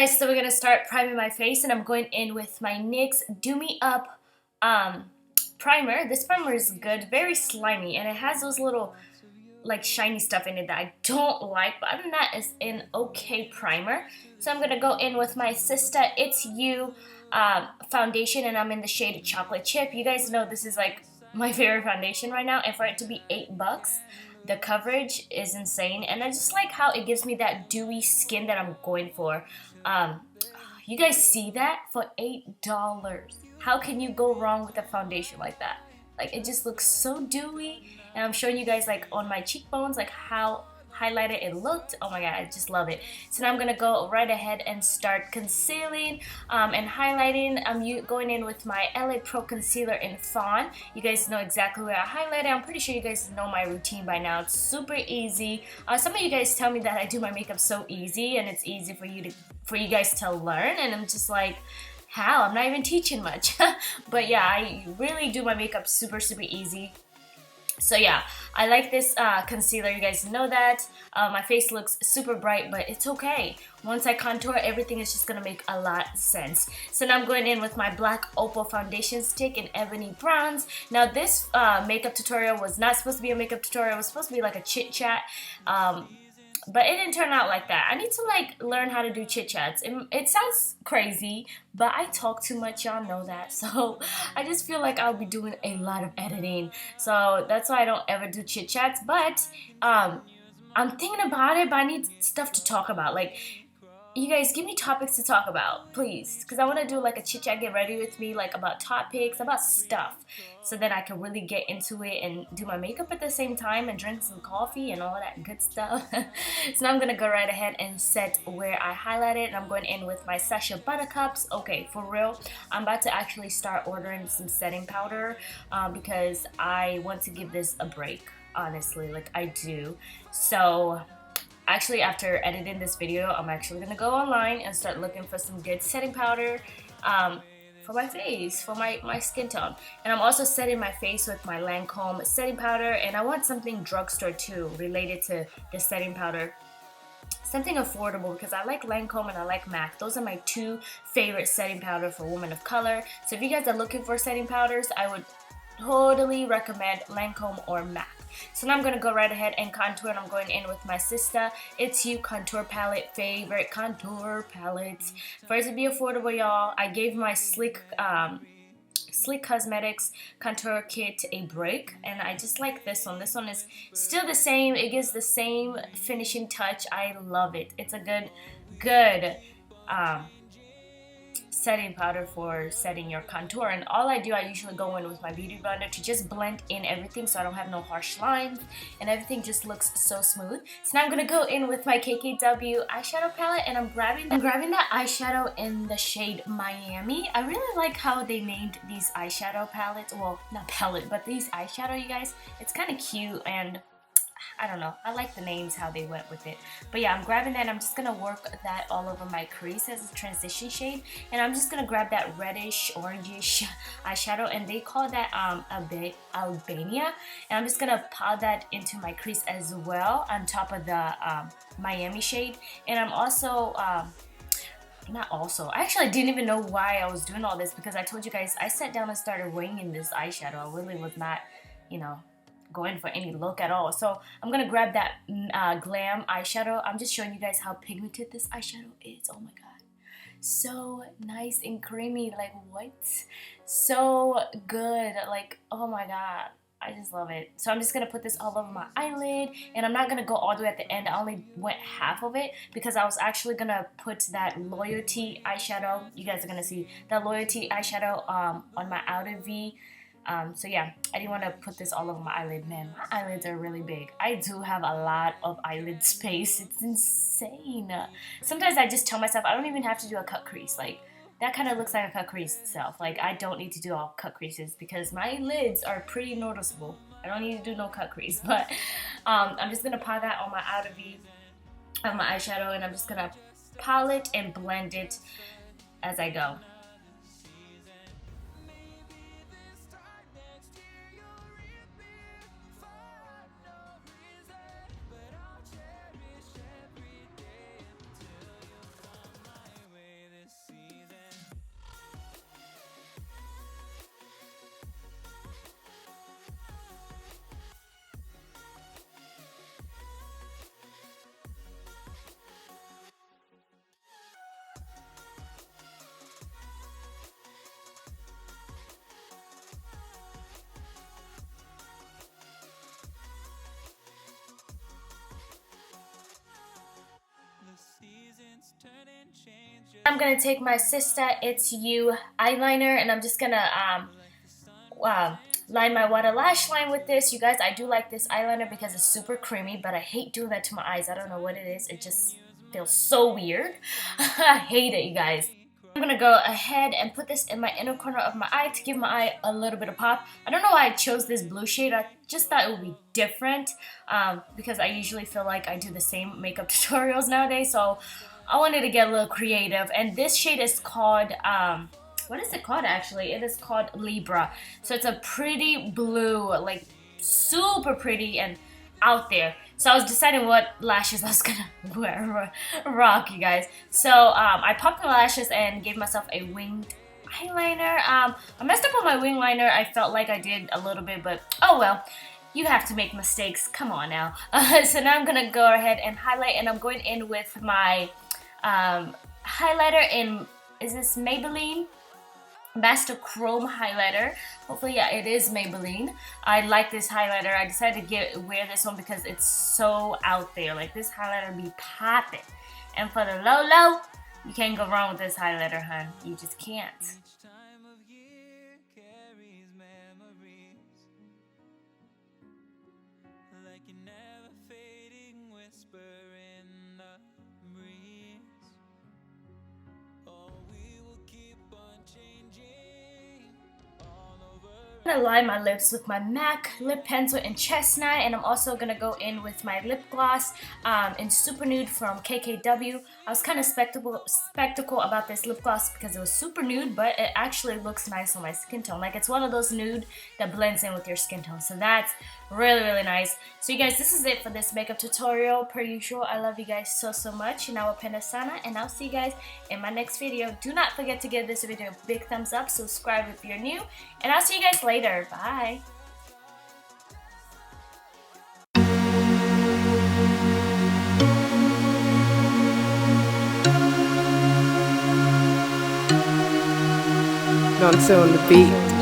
guys, so we're gonna start priming my face, and I'm going in with my NYX Do Me Up primer. This primer is good, very slimy, and it has those little like shiny stuff in it that I don't like, but other than that, it's an okay primer. So I'm gonna go in with my Sistar It's You foundation, and I'm in the shade Chocolate Chip. You guys know this is like my favorite foundation right now, and for it to be $8, the coverage is insane, and I just like how it gives me that dewy skin that I'm going for. You guys see that? For $8, how can you go wrong with a foundation like that? Like, it just looks so dewy, and I'm showing you guys like on my cheekbones like how highlighted it looked. Oh my god, I just love it. So now I'm gonna go right ahead and start concealing and highlighting. I'm going in with my LA Pro concealer in Fawn. You guys know exactly where I highlighted. I'm pretty sure you guys know my routine by now. It's super easy. Some of you guys tell me that I do my makeup so easy, and it's easy for you guys to learn, and I'm just like, how? I'm not even teaching much. But yeah, I really do my makeup super easy. So yeah, I like this concealer, you guys know that. My face looks super bright, but it's okay. Once I contour, everything is just gonna make a lot of sense. So now I'm going in with my Blk Opal foundation stick in Ebony Bronze. Now this makeup tutorial was not supposed to be a makeup tutorial, it was supposed to be like a chit chat. But it didn't turn out like that. I need to like learn how to do chit chats. It sounds crazy, but I talk too much, y'all know that. So I just feel like I'll be doing a lot of editing. So that's why I don't ever do chit chats. But I'm thinking about it, but I need stuff to talk about. Like, you guys give me topics to talk about, please, because I want to do like a chit chat, get ready with me, like about topics, about stuff, so that I can really get into it and do my makeup at the same time and drink some coffee and all that good stuff. So now I'm gonna go right ahead and set where I highlighted, and I'm going in with my Sacha Buttercups. Okay, for real, I'm about to actually start ordering some setting powder because I want to give this a break, honestly, like I do. So actually, after editing this video, I'm actually gonna go online and start looking for some good setting powder for my face, for my skin tone. And I'm also setting my face with my Lancome setting powder, and I want something drugstore too related to the setting powder. Something affordable, because I like Lancome and I like MAC. Those are my two favorite setting powder for women of color. So if you guys are looking for setting powders, I would totally recommend Lancome or MAC. So now I'm going to go right ahead and contour, and I'm going in with my Sistar It's You contour palette, favorite contour palette. For it to be affordable, y'all, I gave my Sleek Cosmetics contour kit a break, and I just like this one. This one is still the same. It gives the same finishing touch. I love it. It's a good setting powder for setting your contour. And all I do, I usually go in with my beauty blender to just blend in everything so I don't have no harsh lines, and everything just looks so smooth. So now I'm gonna go in with my KKW eyeshadow palette, and I'm grabbing that eyeshadow in the shade Miami. I really like how they named these eyeshadow palettes. Well, not palette, but these eyeshadow, you guys. It's kind of cute, and I don't know, I like the names, how they went with it. But yeah, I'm grabbing that, and I'm just gonna work that all over my crease as a transition shade. And I'm just gonna grab that reddish orangish eyeshadow, and they call that Albania, and I'm just gonna pile that into my crease as well on top of the Miami shade. And I'm also actually, I didn't even know why I was doing all this, because I told you guys I sat down and started winging this eyeshadow. I really was not, you know, going for any look at all. So I'm gonna grab that Glam eyeshadow. I'm just showing you guys how pigmented this eyeshadow is. Oh my god, so nice and creamy. Like, what? So good. Like, oh my god, I just love it. So I'm just gonna put this all over my eyelid, and I'm not gonna go all the way at the end. I only went half of it because I was actually gonna put that Loyalty eyeshadow. You guys are gonna see that Loyalty eyeshadow on my outer V. So yeah, I didn't want to put this all over my eyelid. Man, my eyelids are really big. I do have a lot of eyelid space. It's insane. Sometimes I just tell myself I don't even have to do a cut crease. Like, that kind of looks like a cut crease itself. Like, I don't need to do all cut creases because my lids are pretty noticeable. I don't need to do no cut crease. But I'm just going to pile that on my outer V of my eyeshadow, and I'm just going to pile it and blend it as I go. I'm gonna take my Sistar It's You eyeliner, and I'm just gonna line my water lash line with this. You guys, I do like this eyeliner because it's super creamy, but I hate doing that to my eyes. I don't know what it is. It just feels so weird. I hate it, you guys. I'm gonna go ahead and put this in my inner corner of my eye to give my eye a little bit of pop. I don't know why I chose this blue shade. I just thought it would be different because I usually feel like I do the same makeup tutorials nowadays, so I wanted to get a little creative. And this shade is called what is it called actually? It is called Libra. So it's a pretty blue, like super pretty and out there. So I was deciding what lashes I was gonna rock, you guys. So I popped my lashes and gave myself a winged eyeliner. I messed up on my wing liner. I felt like I did a little bit, but oh well. You have to make mistakes. Come on now. So now I'm gonna go ahead and highlight, and I'm going in with my highlighter in, is this Maybelline Master Chrome highlighter. Hopefully, yeah, it is Maybelline. I like this highlighter. I decided to wear this one because it's so out there. Like, this highlighter be popping. And for the low, you can't go wrong with this highlighter, hun. You just can't. I'm gonna line my lips with my MAC lip pencil in Chestnut, and I'm also gonna go in with my lip gloss in Super Nude from KKW. I was kind of spectacle about this lip gloss because it was super nude, but it actually looks nice on my skin tone. Like, it's one of those nude that blends in with your skin tone, so that's really nice. So you guys, this is it for this makeup tutorial. Per usual, I love you guys so much, and Nawapenda sana, and I'll see you guys in my next video. Do not forget to give this video a big thumbs up, subscribe if you're new, and I'll see you guys later. Bye. Nonce on the beat.